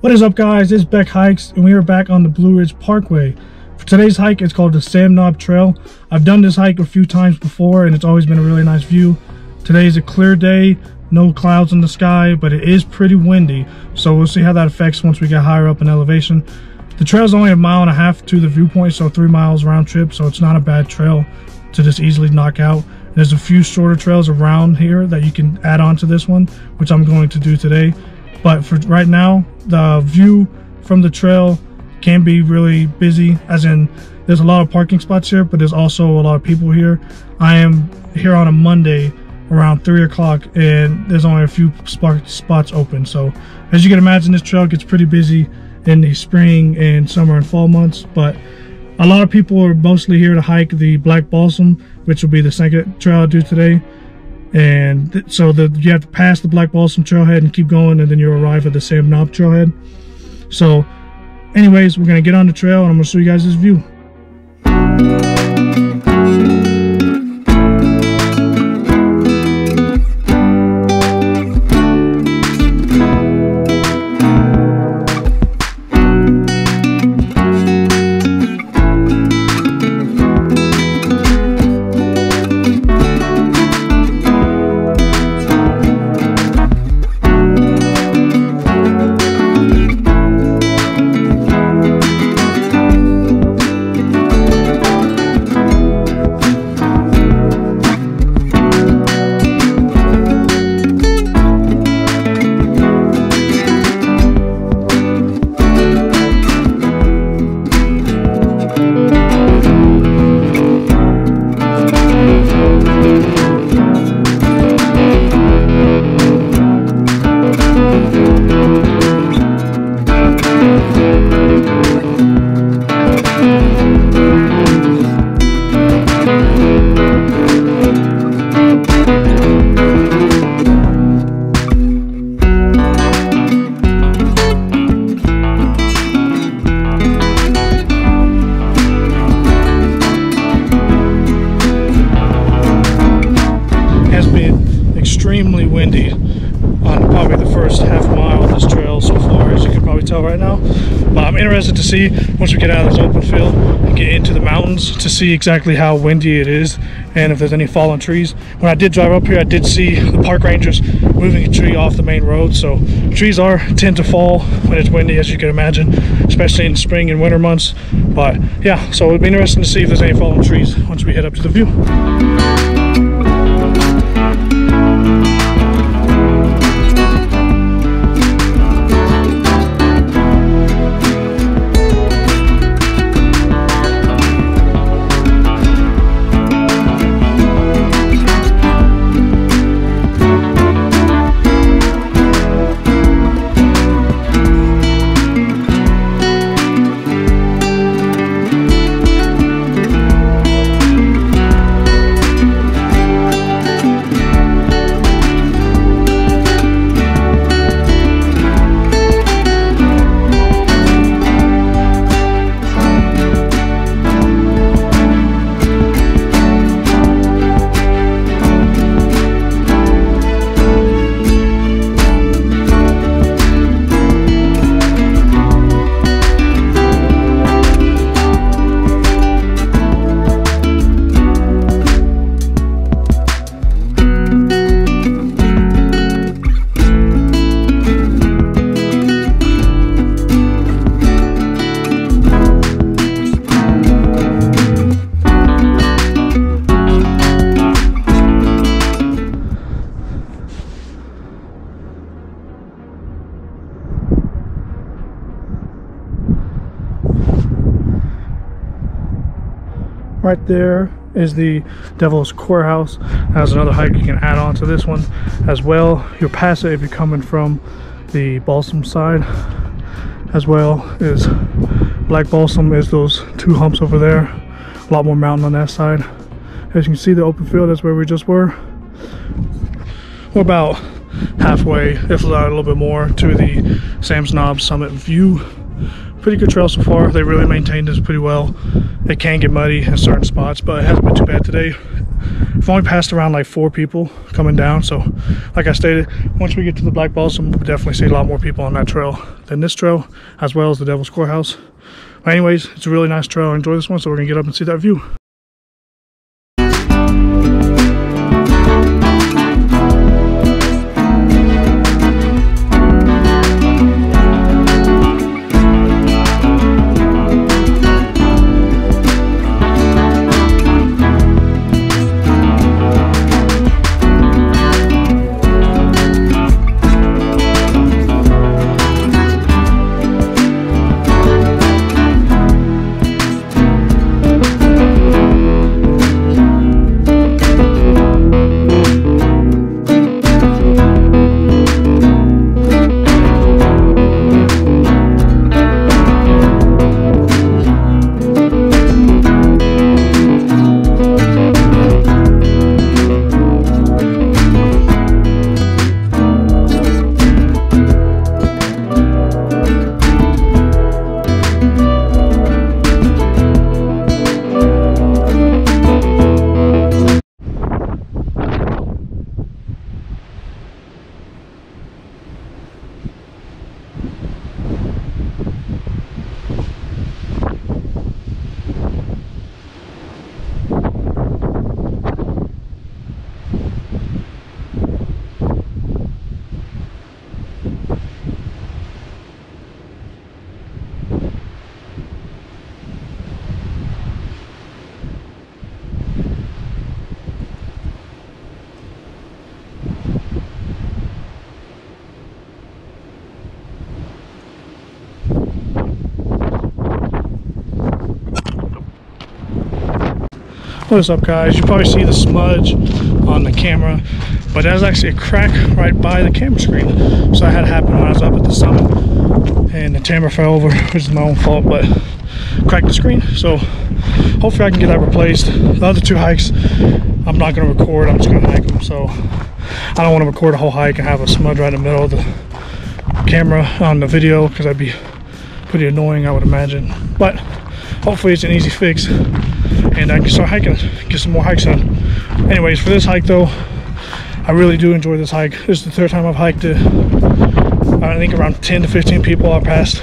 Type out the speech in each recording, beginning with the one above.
What is up, guys? It's Beck Hikes, and we are back on the Blue Ridge Parkway. For today's hike, it's called the Sam Knob Trail. I've done this hike a few times before, and it's always been a really nice view. Today is a clear day, no clouds in the sky, but it is pretty windy, so we'll see how that affects once we get higher up in elevation. The trail is only 1.5 miles to the viewpoint, so 3 miles round trip, so it's not a bad trail to just easily knock out. There's a few shorter trails around here that you can add on to this one, which I'm going to do today. But for right now, the view from the trail can be really busy, as in there's a lot of parking spots here, but there's also a lot of people here. I am here on a Monday around 3 o'clock, and there's only a few spots open. So as you can imagine, this trail gets pretty busy in the spring and summer and fall months. But a lot of people are mostly here to hike the Black Balsam, which will be the second trail I do today. And so you have to pass the Black Balsam trailhead and keep going, and then you'll arrive at the Sam Knob trailhead. So anyways, we're gonna get on the trail, and I'm gonna show you guys this view. Extremely windy on probably the first half mile of this trail so far, as you can probably tell right now. But I'm interested to see, once we get out of this open field and get into the mountains, to see exactly how windy it is and if there's any fallen trees. When I did drive up here, I did see the park rangers moving a tree off the main road, so trees tend to fall when it's windy, as you can imagine, especially in spring and winter months. But yeah, so it'll be interesting to see if there's any fallen trees once we head up to the view. Right there is the Devil's Courthouse. That's another hike you can add on to this one as well. You'll pass it if you're coming from the Balsam side, as well as Black Balsam is those 2 humps over there. A lot more mountain on that side. As you can see, the open field, that's where we just were. We're about halfway, if not a little bit more, to the Sam's Knob summit view. Pretty good trail so far. They really maintained this pretty well. It can get muddy in certain spots, but it hasn't been too bad today. I've only passed around like 4 people coming down, so like I stated, once we get to the Black Balsam, we'll definitely see a lot more people on that trail than this trail, as well as the Devil's Courthouse. But anyways, it's a really nice trail. I enjoy this one, so we're gonna get up and see that view. What is up, guys? You probably see the smudge on the camera, but there's actually a crack right by the camera screen. So that had happened when I was up at the summit, and the camera fell over, which is my own fault, but cracked the screen. So hopefully I can get that replaced. The other 2 hikes, I'm not going to record. I'm just going to hike them. So I don't want to record a whole hike and have a smudge right in the middle of the camera on the video, because that'd be pretty annoying, I would imagine. But hopefully it's an easy fix, and I can start hiking, get some more hikes on. Anyways, for this hike though, I really do enjoy this hike. This is the 3rd time I've hiked it. I think around 10 to 15 people I passed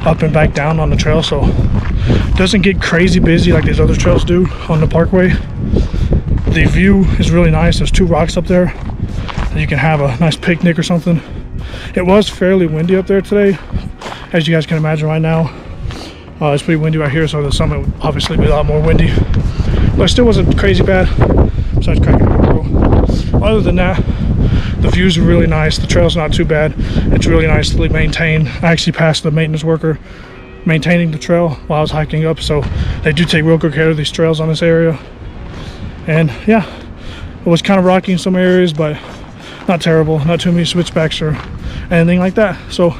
up and back down on the trail, so it doesn't get crazy busy like these other trails do on the parkway. The view is really nice. There's 2 rocks up there, and you can have a nice picnic or something. It was fairly windy up there today, as you guys can imagine right now. It's pretty windy right here, so the summit would obviously be a lot more windy, but it still wasn't crazy bad, besides cracking the GoPro. Other than that, the views are really nice. The trail's not too bad. It's really nicely maintained. I actually passed the maintenance worker maintaining the trail while I was hiking up, so they do take real good care of these trails on this area. And yeah, it was kind of rocky in some areas, but not terrible. Not too many switchbacks or anything like that. So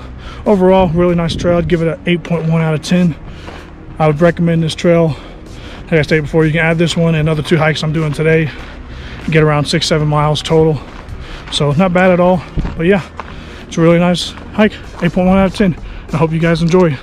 overall, really nice trail. I'd give it an 8.1 out of 10. I would recommend this trail. Like I stated before, you can add this one and another 2 hikes I'm doing today. Get around 6-7 miles total. So not bad at all. But yeah, it's a really nice hike. 8.1 out of 10. I hope you guys enjoy.